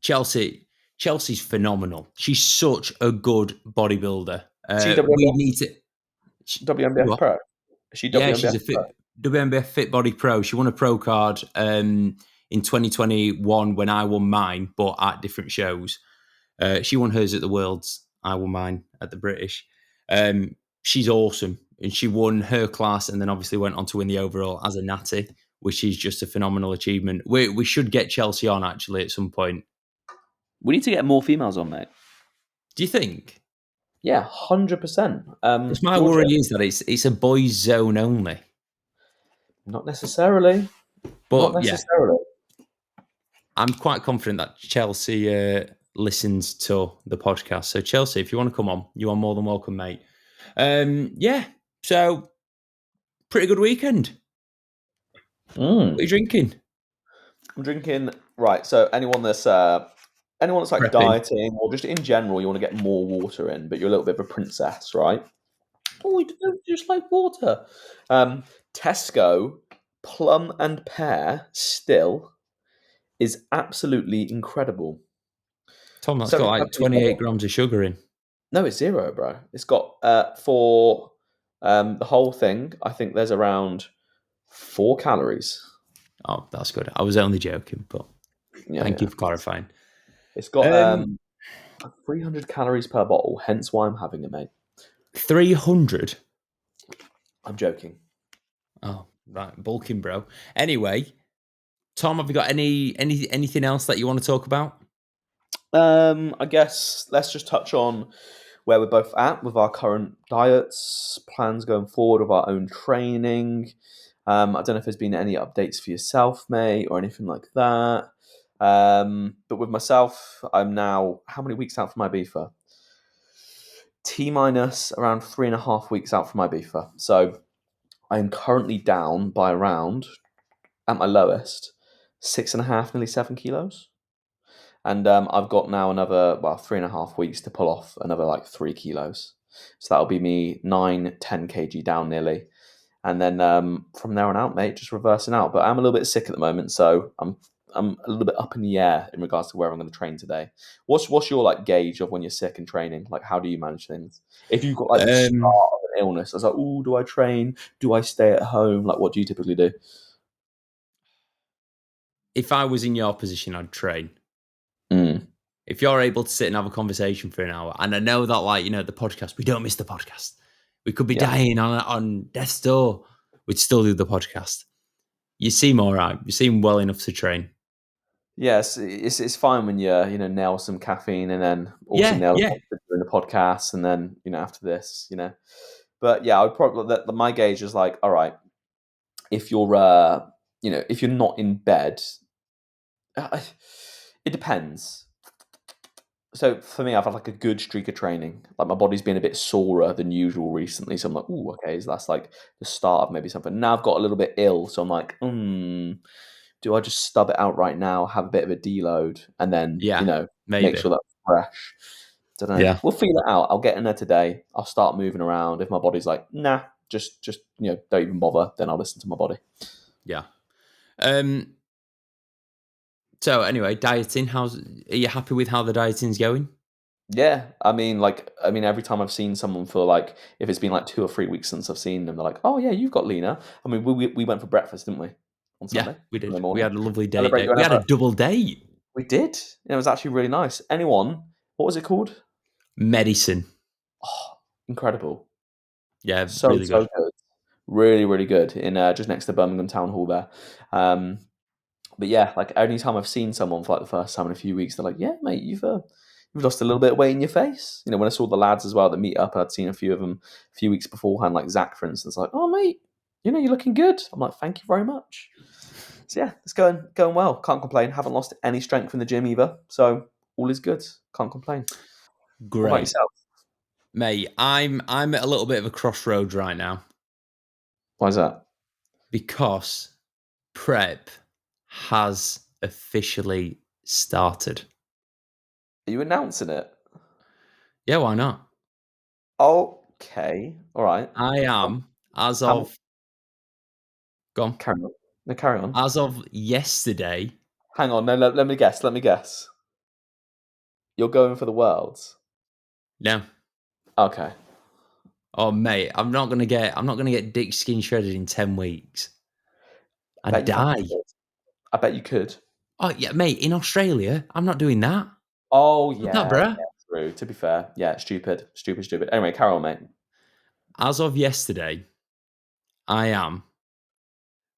Chelsea's phenomenal. She's such a good bodybuilder. She We WMBF, need to. WMBF What? Pro. Is she Yeah, she's WMBF a Pro? WNBF Fit Body Pro. She won a pro card in 2021 when I won mine, but at different shows. She won hers at the Worlds. I won mine at the British. She's awesome. And she won her class and then obviously went on to win the overall as a natty, which is just a phenomenal achievement. We should get Chelsea on actually at some point. We need to get more females on, mate. Do you think? Yeah, 100%. Because my Georgia, worry is that it's a boys' zone only. not necessarily. Not But yeah, necessarily. I'm quite confident that Chelsea listens to the podcast. So Chelsea, if you want to come on, you are more than welcome, mate. Yeah. So pretty good weekend. What are you drinking? I'm drinking. Right. So anyone that's like Prepping. dieting or just in general, you want to get more water in, but you're a little bit of a princess, right? Oh, you don't just like water. Tesco plum and pear still is absolutely incredible. Tom, that's got 75 like penny per 28 bottle. grams of sugar in. No, it's zero, bro. It's got for the whole thing. I think there's around 4 calories. Oh, that's good. I was only joking, but Yeah, thank yeah. you for clarifying. It's got 300 calories per bottle. Hence why I'm having it, mate. 300. I'm joking. Oh, right, bulking, bro. Anyway, Tom, have you got anything else that you want to talk about? I guess let's just touch on where we're both at with our current diets, plans going forward of our own training. I don't know if there's been any updates for yourself, mate, or anything like that. But with myself, I'm now how many weeks out from my beefer? T minus around 3.5 weeks out from my beefer. So I am currently down by around, at my lowest, 6.5, nearly 7 kilos. And I've got now another, 3.5 weeks to pull off another like 3 kilos. So that'll be me 10 kg down nearly. And then from there on out, mate, just reversing out. But I'm a little bit sick at the moment, so I'm a little bit up in the air in regards to where I'm going to train today. What's your like gauge of when you're sick and training? Like, how do you manage things? If you've got like the start of an illness, I was like, oh, do I train? Do I stay at home? Like, what do you typically do? If I was in your position, I'd train. Mm. If you're able to sit and have a conversation for an hour, and I know that, like, the podcast, we don't miss the podcast. We could be dying on death's door. We'd still do the podcast. You seem all right. You seem well enough to train. Yes, it's fine when you nail some caffeine and then also nail doing the podcast and then after this. But yeah, I would probably my gauge is like, all right, if you're if you're not in bed, it depends. So for me, I've had like a good streak of training. Like my body's been a bit sorer than usual recently, so I'm like, oh, okay, so that's like the start of maybe something. Now I've got a little bit ill, so I'm like, do I just stub it out right now, have a bit of a deload, and then maybe. make sure that's fresh? Don't know. Yeah. We'll feel it out. I'll get in there today. I'll start moving around. If my body's like, nah, just don't even bother, then I'll listen to my body. Yeah. So anyway, dieting. Are you happy with how the dieting's going? Yeah, I mean, every time I've seen someone for if it's been like 2 or 3 weeks since I've seen them, they're like, "Oh yeah, you've got leaner." I mean, we went for breakfast, didn't we, on Yeah, we Sunday did. We morning? had a lovely date Celebrate day. your We had a anniversary. double date. We did. It was actually really nice. Anyone? What was it called? Medicine. Oh, incredible. Yeah, So, really good. so good. Really, really good in just next to Birmingham Town Hall there. Um, but yeah, like any time I've seen someone for like the first time in a few weeks, they're like, "Yeah, mate, you've lost a little bit of weight in your face." You know, when I saw the lads as well that meet up, I'd seen a few of them a few weeks beforehand, like Zach, for instance, like, "Oh, mate, you're looking good." I'm like, "Thank you very much." So yeah, it's going well. Can't complain. Haven't lost any strength in the gym either, so all is good. Can't complain. What about Great. yourself? Mate, I'm at a little bit of a crossroads right now Why is that? because prep has officially started. Are you announcing it? Yeah, why not? Okay, all right. I Um, am, as how mu- of go on, Carry on. No, carry on. as of yesterday. Hang on. No, let me guess. Let me guess. You're going for the worlds. No. Okay. Oh mate, I'm not gonna get dick skin shredded in 10 weeks. I I'd bet you fucking die. could. I bet you could. Oh yeah, mate, in Australia, I'm not doing that. Oh Fuck that, yeah, bruh. yeah. True. To be fair, yeah. Stupid, stupid, stupid. Anyway, carry on, mate. As of yesterday, I am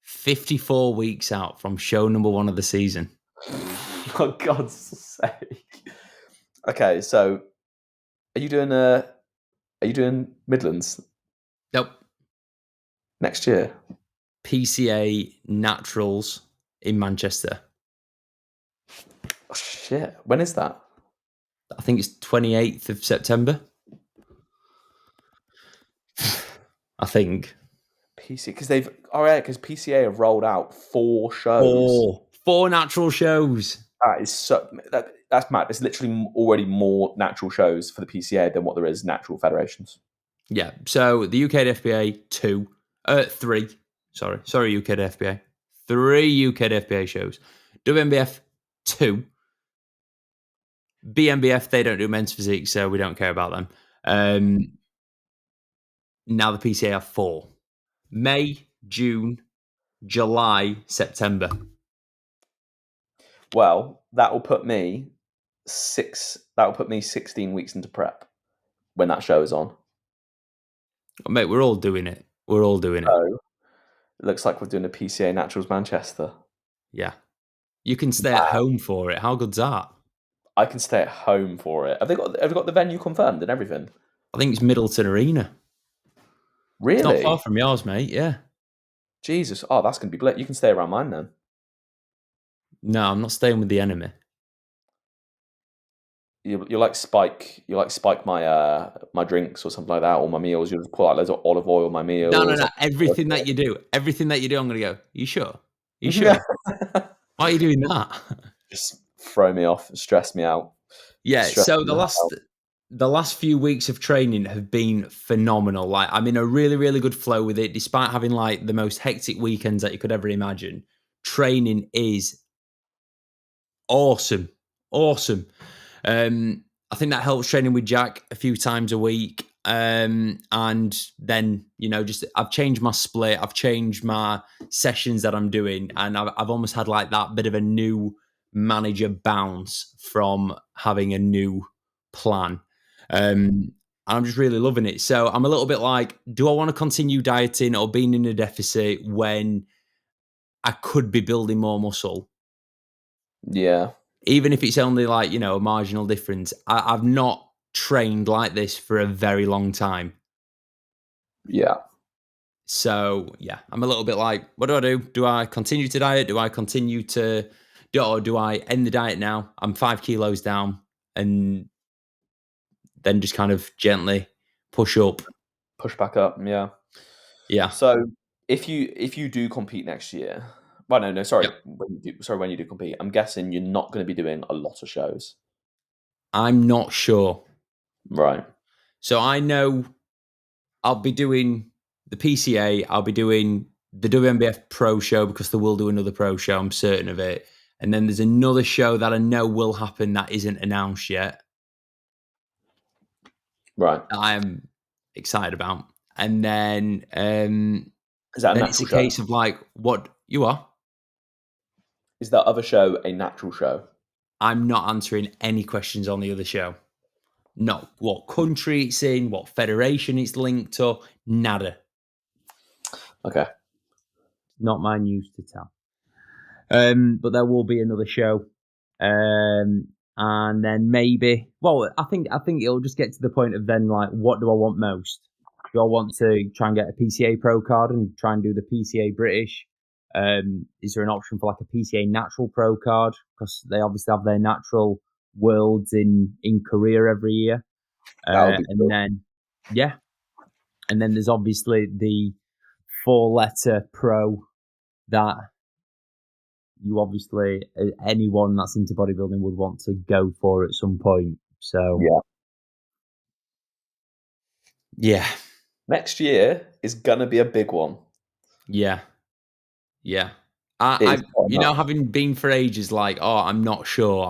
54 weeks out from show number 1 of the season. For God's sake. Okay, so are you doing Midlands Nope. next year? PCA Naturals in Manchester. Oh, shit. When is that? I think it's 28th of September. I think. PC because they've all right because PCA have rolled out 4 shows. Four natural shows. That is that's mad. There's literally already more natural shows for the PCA than what there is natural federations. Yeah. So the UK FBA 3. Sorry, UK FBA. 3 UK FBA shows. WNBF 2. BNBF, they don't do men's physique, so we don't care about them. Now the PCA have 4. May, June, July, September. Well, that will put me 16 weeks into prep when that show is on. Oh, mate, we're all doing it. We're all doing it. So it looks like we're doing a PCA Naturals Manchester. Yeah. You can stay at home for it. How good's that? I can stay at home for it. Have they got the venue confirmed and everything? I think it's Middleton Arena. It's not far Really? from yours, mate. Yeah. Jesus. Oh, that's gonna be lit. You can stay around mine then. No, I'm not staying with the enemy. You like spike my drinks or something like that, or my meals. You just put like loads of olive oil on my No, no, meals. no. Everything that you do, I'm going to go, you sure? You sure? Why are you doing that? Just throw me off, stress me out. Yeah. Stress So me out. the last few weeks of training have been phenomenal. Like I'm in a really, really good flow with it, despite having like the most hectic weekends that you could ever imagine. Training is awesome. Awesome. I think that helps training with Jack a few times a week. And then, just I've changed my split, I've changed my sessions that I'm doing, and I've almost had like that bit of a new manager bounce from having a new plan. And I'm just really loving it. So I'm a little bit like, do I want to continue dieting or being in a deficit when I could be building more muscle? Yeah, Even if it's only like, a marginal difference. I've not trained like this for a very long time. yeah, So yeah, I'm a little bit like, what do I do? Do I continue to diet? Do I continue to or do I end the diet now? I'm 5 kilos down and then just kind of gently push up. push back up. Yeah. Yeah. So if you do compete next year, well, no, sorry, Yep. when you do compete, I'm guessing you're not going to be doing a lot of shows, I'm not sure. right? So I know I'll be doing the PCA, I'll be doing the WNBF Pro show because they will do another pro show, I'm certain of it. And then there's another show that I know will happen that isn't announced yet. Right. that I am excited about. And then Is that a then it's a natural show? case of like, what you are. Is that other show a natural show? I'm not answering any questions on the other show. Not what country it's in, what federation it's linked to, nada. Okay. Not my news to tell. But there will be another show. And then maybe, well, I think it'll just get to the point of then like, what do I want most? Do I want to try and get a PCA Pro card and try and do the PCA British? Is there an option for like a PCA Natural Pro card? Because they obviously have their natural worlds in Korea every year. That would be And cool. then, yeah. And then there's obviously the 4-letter Pro that you obviously, anyone that's into bodybuilding would want to go for at some point. So, yeah. Next year is gonna be a big one. Yeah. It is quite nuts. Having been for ages, like, oh, I'm not sure,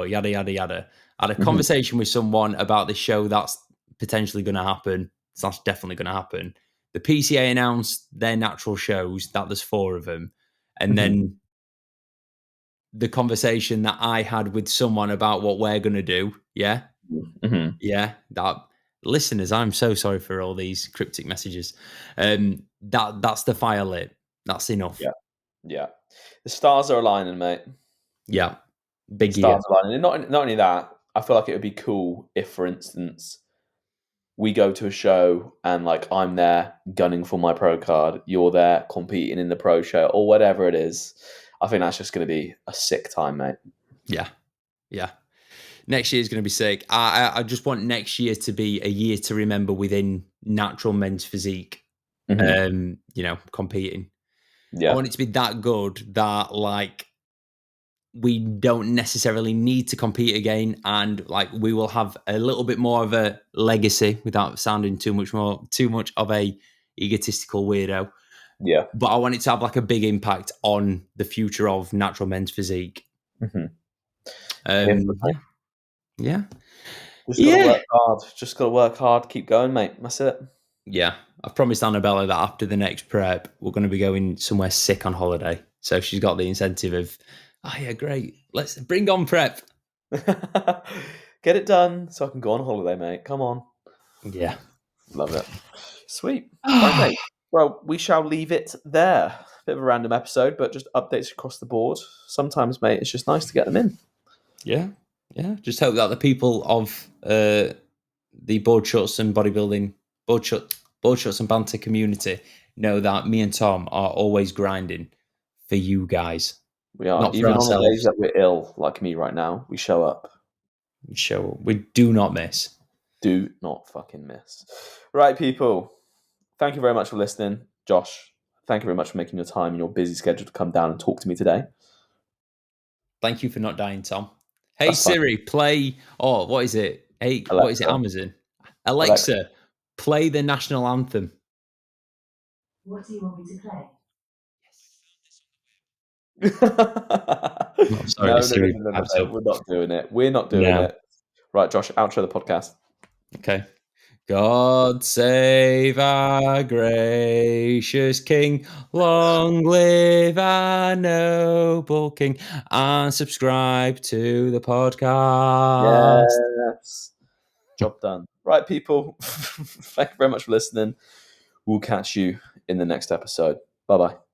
yada, yada, yada. I had a conversation with someone about this show that's potentially going to happen. That's definitely going to happen. The PCA announced their natural shows, that there's 4 of them. And then the conversation that I had with someone about what we're going to do. Yeah. Yeah. That listeners, I'm so sorry for all these cryptic messages. That's the fire lit. That's enough. Yeah. The stars are aligning, mate. Yeah. Big Stars are aligning. And not only that, I feel like it would be cool if, for instance, we go to a show and like I'm there gunning for my pro card, you're there competing in the pro show or whatever it is. I think that's just going to be a sick time, mate. Yeah. Next year is going to be sick. I just want next year to be a year to remember within natural men's physique. Competing. Yeah. I want it to be that good that like we don't necessarily need to compete again, and like we will have a little bit more of a legacy without sounding too much of a egotistical weirdo. Yeah. But I want it to have like a big impact on the future of natural men's physique. Yeah. Just gotta work hard. Keep going, mate. That's it. Yeah. I've promised Annabella that after the next prep, we're going to be going somewhere sick on holiday. So she's got the incentive of, oh yeah, great. Let's bring on prep. Get it done so I can go on holiday, mate. Come on. Yeah. Love it. Sweet. Right, mate. Well, we shall leave it there. Bit of a random episode, but just updates across the board. Sometimes, mate, it's just nice to get them in. Yeah. Just hope that the people of the board shorts and bodybuilding, board shorts and banter community know that me and Tom are always grinding for you guys. We are. Not for Even on the ourselves. days that we're ill, like me right now, we show up. We do not miss. Do not fucking miss. Right, people. Thank you very much for listening. Josh, thank you very much for making your time in your busy schedule to come down and talk to me today. Thank you for not dying, Tom. Hey, That's fine. Siri, play... Oh, what is it? Hey, Alexa. what is it? Amazon. Alexa, play the national anthem. What do you want me to play? No, sorry, Siri. No. We're not doing it. We're not doing it. Right, Josh, outro the podcast. Okay. God save our gracious King, long live our noble King, and subscribe to the podcast. Yes. Job done. Right, people. Thank you very much for listening. We'll catch you in the next episode. Bye-bye.